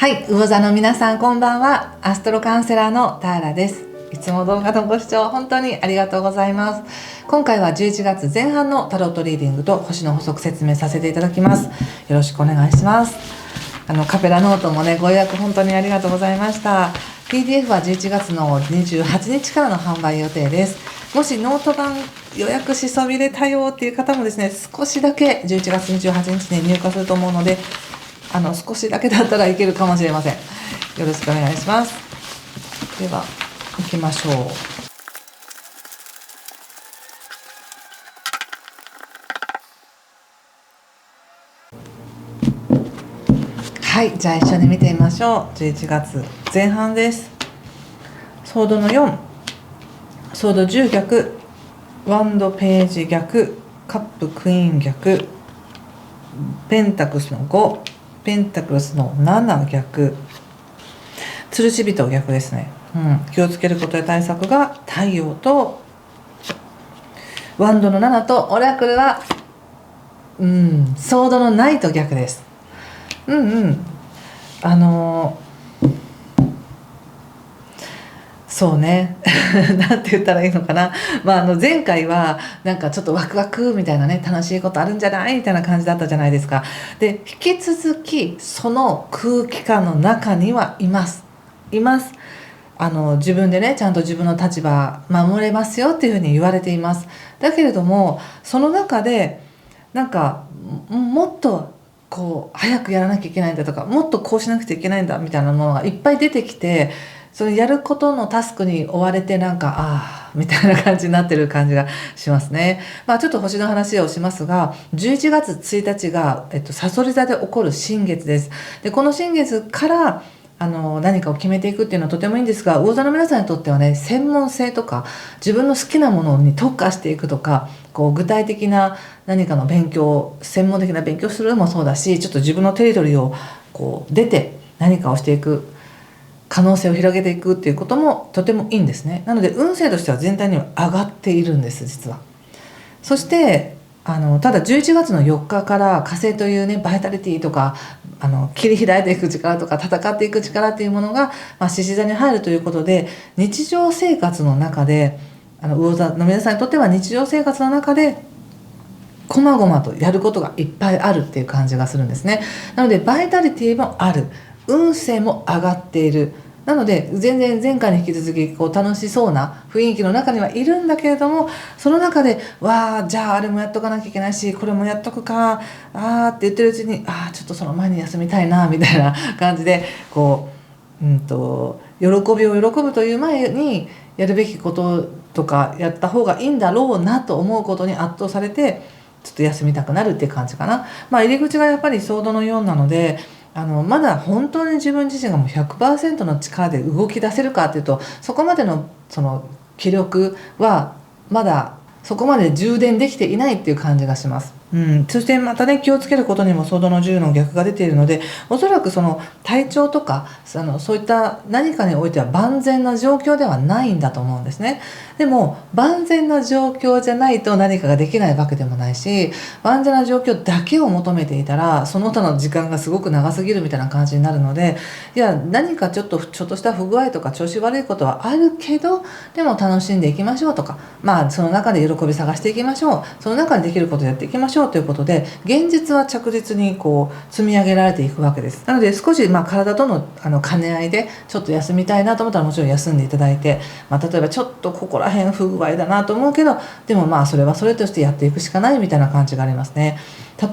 はい、魚座の皆さんこんばんは。アストロカウンセラーのターラです。いつも動画のご視聴本当にありがとうございます。今回は11月前半のタロットリーディングと星の補足説明させていただきます。よろしくお願いします。カペラノートもね、ご予約本当にありがとうございました。PDF は11月の28日からの販売予定です。もしノート版予約しそびれたよっていう方もですね、少しだけ11月28日に入荷すると思うので、少しだけだったらいけるかもしれません。よろしくお願いします。では行きましょう。はい、じゃあ一緒に見てみましょう。11月前半です。ソードの4、ソード10逆、ワンドページ逆、カップクイーン逆、ペンタクスの5、ペンタクルスの7逆、吊るし人逆ですね。気をつけることや対策が太陽とワンドの7とオラクルはソードのないと逆です。そうねなんて言ったらいいのかな、前回はなんかちょっとワクワクみたいなね、楽しいことあるんじゃないみたいな感じだったじゃないですか。で引き続きその空気感の中にはいます自分でね、ちゃんと自分の立場守れますよっていうふうに言われています。だけれどもその中でなんかもっとこう早くやらなきゃいけないんだとか、もっとこうしなくちゃいけないんだみたいなものがいっぱい出てきて、そのやることのタスクに追われてなんかみたいな感じになってる感じがしますね。ちょっと星の話をしますが、11月1日がさそり座で起こる新月です。でこの新月から何かを決めていくっていうのはとてもいいんですが、魚座の皆さんにとってはね、専門性とか自分の好きなものに特化していくとか、こう具体的な何かの勉強、専門的な勉強するのもそうだし、ちょっと自分のテリトリーをこう出て何かをしていく可能性を広げていくっていうこともとてもいいんですね。なので運勢としては全体には上がっているんです、実は。そしてただ11月の4日から火星というね、バイタリティとか切り開いていく力とか戦っていく力っていうものが獅子座に入るということで、日常生活の中で魚座の皆さんにとっては日常生活の中でこまごまとやることがいっぱいあるっていう感じがするんですね。なのでバイタリティもある、運勢も上がっている。なので全然前回に引き続きこう楽しそうな雰囲気の中にはいるんだけれども、その中でじゃああれもやっとかなきゃいけないし、これもやっとくかって言ってるうちにちょっとその前に休みたいなみたいな感じでこう喜びを喜ぶという前にやるべきこととかやった方がいいんだろうなと思うことに圧倒されてちょっと休みたくなるっていう感じかな。入り口がやっぱりソードの4なので、まだ本当に自分自身がもう 100% の力で動き出せるかっていうと、そこまでのその気力はまだそこまで充電できていないっていう感じがします。そしてまたね、気をつけることにもソードの10の逆が出ているので、おそらくその体調とかそういった何かにおいては万全な状況ではないんだと思うんですね。でも万全な状況じゃないと何かができないわけでもないし、万全な状況だけを求めていたらその他の時間がすごく長すぎるみたいな感じになるので、いや何かちょっとした不具合とか調子悪いことはあるけど、でも楽しんでいきましょうとか、その中で喜び探していきましょう、その中でできることをやっていきましょうということで、現実は着実にこう積み上げられていくわけです。なので少し体との兼ね合いでちょっと休みたいなと思ったらもちろん休んでいただいて、例えばちょっとここら辺不具合だなと思うけど、でもそれはそれとしてやっていくしかないみたいな感じがありますね。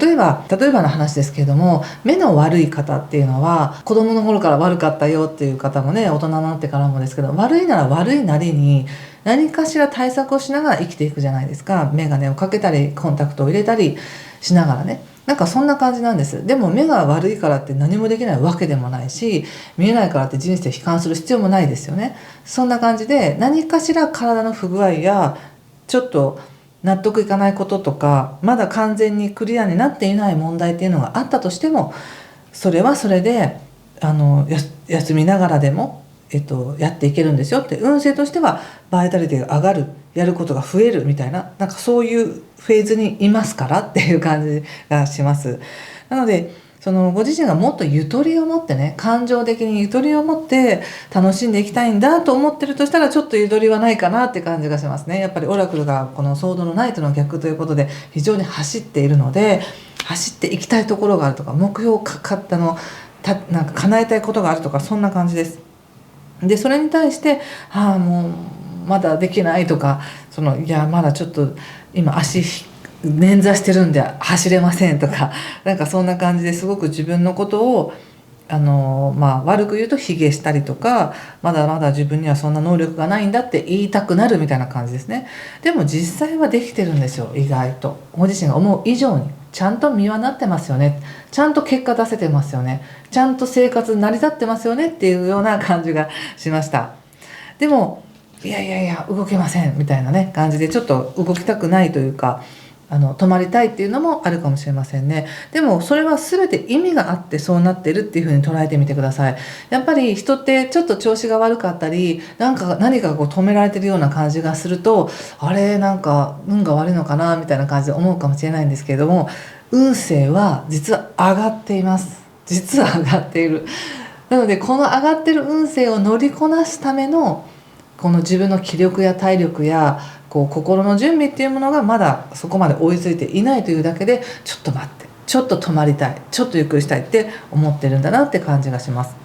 例えばの話ですけれども、目の悪い方っていうのは子供の頃から悪かったよっていう方もね、大人になってからもですけど、悪いなら悪いなりに何かしら対策をしながら生きていくじゃないですか。眼鏡をかけたりコンタクトを入れたりしながらね、なんかそんな感じなんです。でも目が悪いからって何もできないわけでもないし、見えないからって人生悲観する必要もないですよね。そんな感じで何かしら体の不具合やちょっと納得いかないこととか、まだ完全にクリアになっていない問題っていうのがあったとしても、それはそれで休みながらでも、やっていけるんですよって。運勢としてはバイタリティが上がる、やることが増えるみたいな、そういうフェーズにいますからっていう感じがします。なのでそのご自身がもっとゆとりを持ってね、感情的にゆとりを持って楽しんでいきたいんだと思ってるとしたら、ちょっとゆとりはないかなって感じがしますね。やっぱりオラクルがこのソードのナイトの逆ということで非常に走っているので、走っていきたいところがあるとか、目標をなんか叶えたいことがあるとか、そんな感じです。でそれに対して「もうまだできない」とか「いやまだちょっと今足捻挫してるんで走れません」とか、なんかそんな感じですごく自分のことを悪く言うと卑下したりとか、まだまだ自分にはそんな能力がないんだって言いたくなるみたいな感じですね。でも実際はできてるんですよ。意外とご自身が思う以上にちゃんと実はなってますよね、ちゃんと結果出せてますよね、ちゃんと生活成り立ってますよねっていうような感じがしました。でもいやいやいや動けませんみたいなね感じで、ちょっと動きたくないというか、止まりたいっていうのもあるかもしれませんね。でもそれは全て意味があってそうなってるっていう風に捉えてみてください。やっぱり人ってちょっと調子が悪かったり、何かこう止められてるような感じがすると、あれなんか運が悪いのかなみたいな感じで思うかもしれないんですけれども、運勢は実は上がっています。実は上がっている。なのでこの上がってる運勢を乗りこなすためのこの自分の気力や体力やこう心の準備っていうものがまだそこまで追いついていないというだけで、ちょっと待って、ちょっと止まりたい、ちょっとゆっくりしたいって思ってるんだなって感じがします。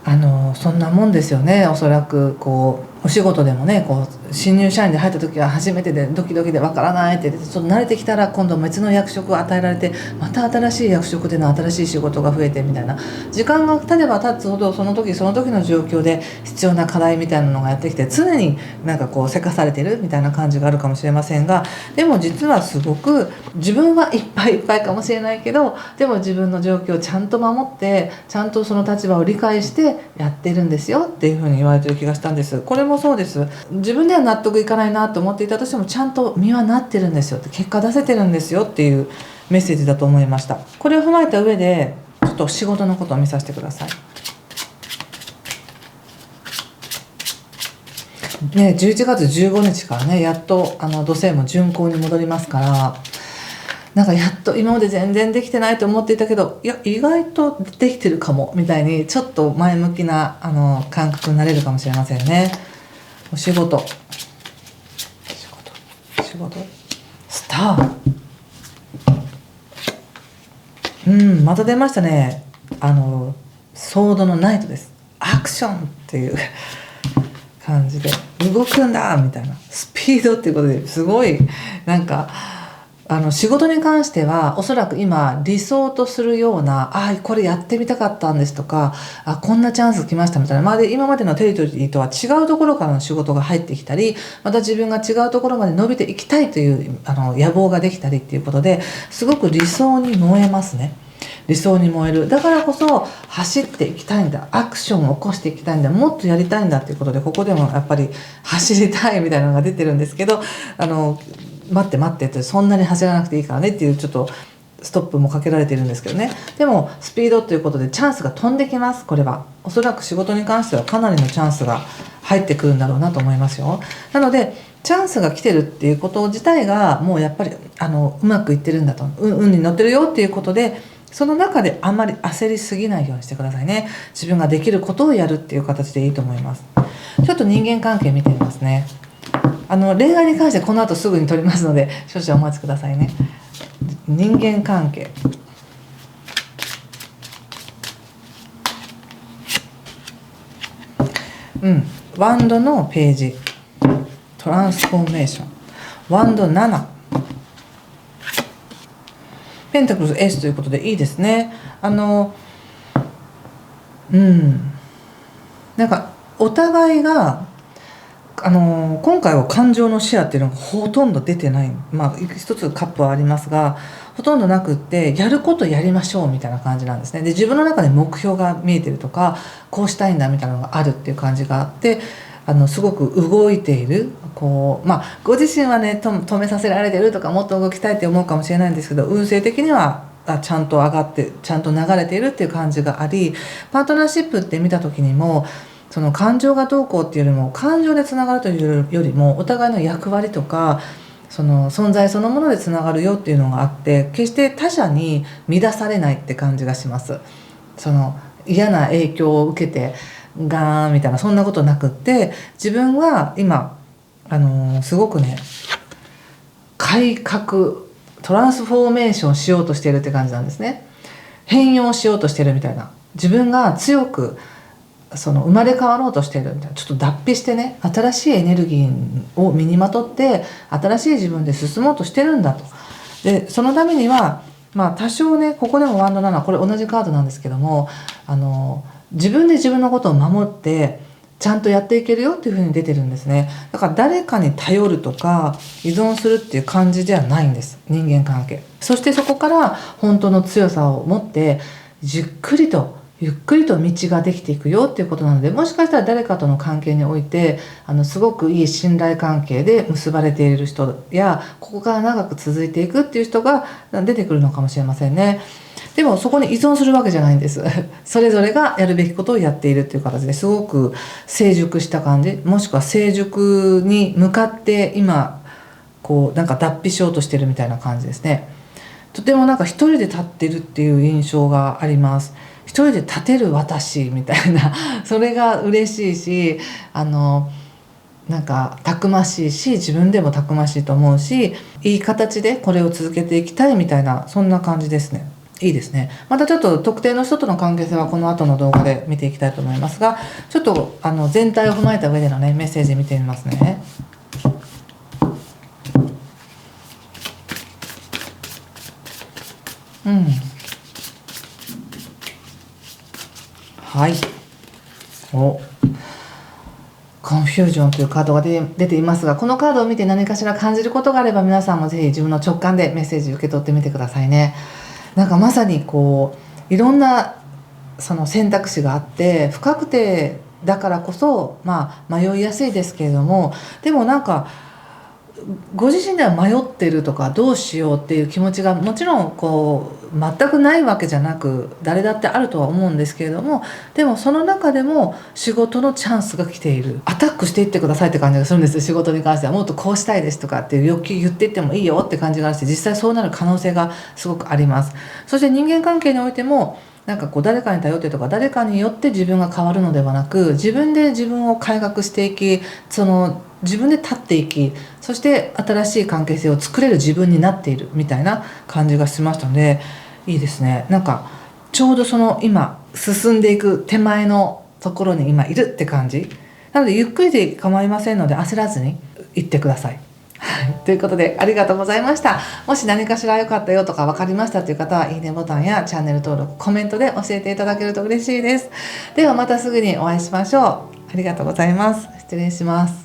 そんなもんですよね。おそらくこうお仕事でもね、こう新入社員で入った時は初めてでドキドキでわからないって言って、ちょっと慣れてきたら今度別の役職を与えられて、また新しい役職での新しい仕事が増えてみたいな、時間が経てば経つほどその時その時の状況で必要な課題みたいなのがやってきて、常になんかこうせかされてるみたいな感じがあるかもしれませんが、でも実はすごく自分はいっぱいいっぱいかもしれないけど、でも自分の状況をちゃんと守って、ちゃんとその立場を理解してやってるんですよっていうふうに言われてる気がしたんです。これもそうです。自分では納得いかないなと思っていたとしても、ちゃんと実はなってるんですよって、結果出せてるんですよっていうメッセージだと思いました。これを踏まえた上でちょっと仕事のことを見させてくださいね。11月15日からね、やっと土星も順行に戻りますから、なんかやっと今まで全然できてないと思っていたけど、いや意外とできてるかもみたいに、ちょっと前向きな感覚になれるかもしれませんね。お仕事スター、また出ましたね。ソードのナイトです。アクションっていう感じで動くんだみたいな、スピードっていうことですごいなんか仕事に関してはおそらく今理想とするような、これやってみたかったんですとか、こんなチャンス来ましたみたいな、今までのテリトリーとは違うところからの仕事が入ってきたり、また自分が違うところまで伸びていきたいという野望ができたりっていうことで、すごく理想に燃えますね。理想に燃える。だからこそ走っていきたいんだ、アクションを起こしていきたいんだ、もっとやりたいんだっていうことで、ここでもやっぱり走りたいみたいなのが出てるんですけど、待ってってそんなに走らなくていいからねっていうちょっとストップもかけられているんですけどね。でもスピードということでチャンスが飛んできます。これはおそらく仕事に関してはかなりのチャンスが入ってくるんだろうなと思いますよ。なのでチャンスが来てるっていうこと自体がもうやっぱりうまくいってるんだと、運に乗ってるよっていうことで、その中であんまり焦りすぎないようにしてくださいね。自分ができることをやるっていう形でいいと思います。ちょっと人間関係見てみますね。恋愛に関してこの後すぐに取りますので少々お待ちくださいね。人間関係、ワンドのページ、トランスフォーメーション、ワンド7、ペンタクル S ということでいいですね。なんかお互いが今回は感情のシェアっていうのがほとんど出てない、一つカップはありますがほとんどなくって、やることやりましょうみたいな感じなんですね。で自分の中で目標が見えてるとか、こうしたいんだみたいなのがあるっていう感じがあって、すごく動いている、ご自身はね止めさせられてるとか、もっと動きたいって思うかもしれないんですけど、運勢的にはちゃんと上がってちゃんと流れているっていう感じがあり、パートナーシップって見た時にもその感情がどうこうっていうよりも、感情でつながるというよりもお互いの役割とかその存在そのものでつながるよっていうのがあって、決して他者に乱されないって感じがします。その嫌な影響を受けてガーンみたいなそんなことなくって、自分は今すごくね改革トランスフォーメーションしようとしているって感じなんですね。変容しようとしてるみたいな、自分が強く生まれ変わろうとしてるみたいな、ちょっと脱皮してね、新しいエネルギーを身にまとって新しい自分で進もうとしてるんだと。でそのためには多少ね、ここでもワンド7、これ同じカードなんですけども、自分で自分のことを守ってちゃんとやっていけるよっていう風に出てるんですね。だから誰かに頼るとか依存するっていう感じではないんです、人間関係。そしてそこから本当の強さを持ってじっくりとゆっくりと道ができていくよっていうことなので、もしかしたら誰かとの関係においてすごくいい信頼関係で結ばれている人や、ここから長く続いていくっていう人が出てくるのかもしれませんね。でもそこに依存するわけじゃないんです。それぞれがやるべきことをやっているっていう形ですごく成熟した感じ、もしくは成熟に向かって今なんか脱皮しようとしてるみたいな感じですね。とてもなんか一人で立ってるっていう印象があります。一人で立てる私みたいなそれが嬉しいし、なんかたくましいし、自分でもたくましいと思うし、いい形でこれを続けていきたいみたいな、そんな感じですね。いいですね。またちょっと特定の人との関係性はこの後の動画で見ていきたいと思いますが、ちょっと全体を踏まえた上でのねメッセージ見てみますね。はい。コンフュージョンというカードが出ていますが、このカードを見て何かしら感じることがあれば、皆さんもぜひ自分の直感でメッセージ受け取ってみてくださいね。なんかまさにいろんなその選択肢があって、不確定だからこそ迷いやすいですけれども、でもなんかご自身では迷ってるとかどうしようっていう気持ちがもちろん全くないわけじゃなく、誰だってあるとは思うんですけれども、でもその中でも仕事のチャンスが来ている。アタックしていってくださいって感じがするんです。仕事に関してはもっとこうしたいですとかっていう欲求言っていってもいいよって感じがして、実際そうなる可能性がすごくあります。そして人間関係においてもなんか誰かに頼ってとか誰かによって自分が変わるのではなく、自分で自分を改革していき、自分で立っていき、そして新しい関係性を作れる自分になっているみたいな感じがしましたので、いいですね。なんかちょうど今進んでいく手前のところに今いるって感じなので、ゆっくりで構いませんので焦らずに行ってください。はい、ということでありがとうございました。もし何かしら良かったよとか分かりましたという方は、いいねボタンやチャンネル登録、コメントで教えていただけると嬉しいです。ではまたすぐにお会いしましょう。ありがとうございます。失礼します。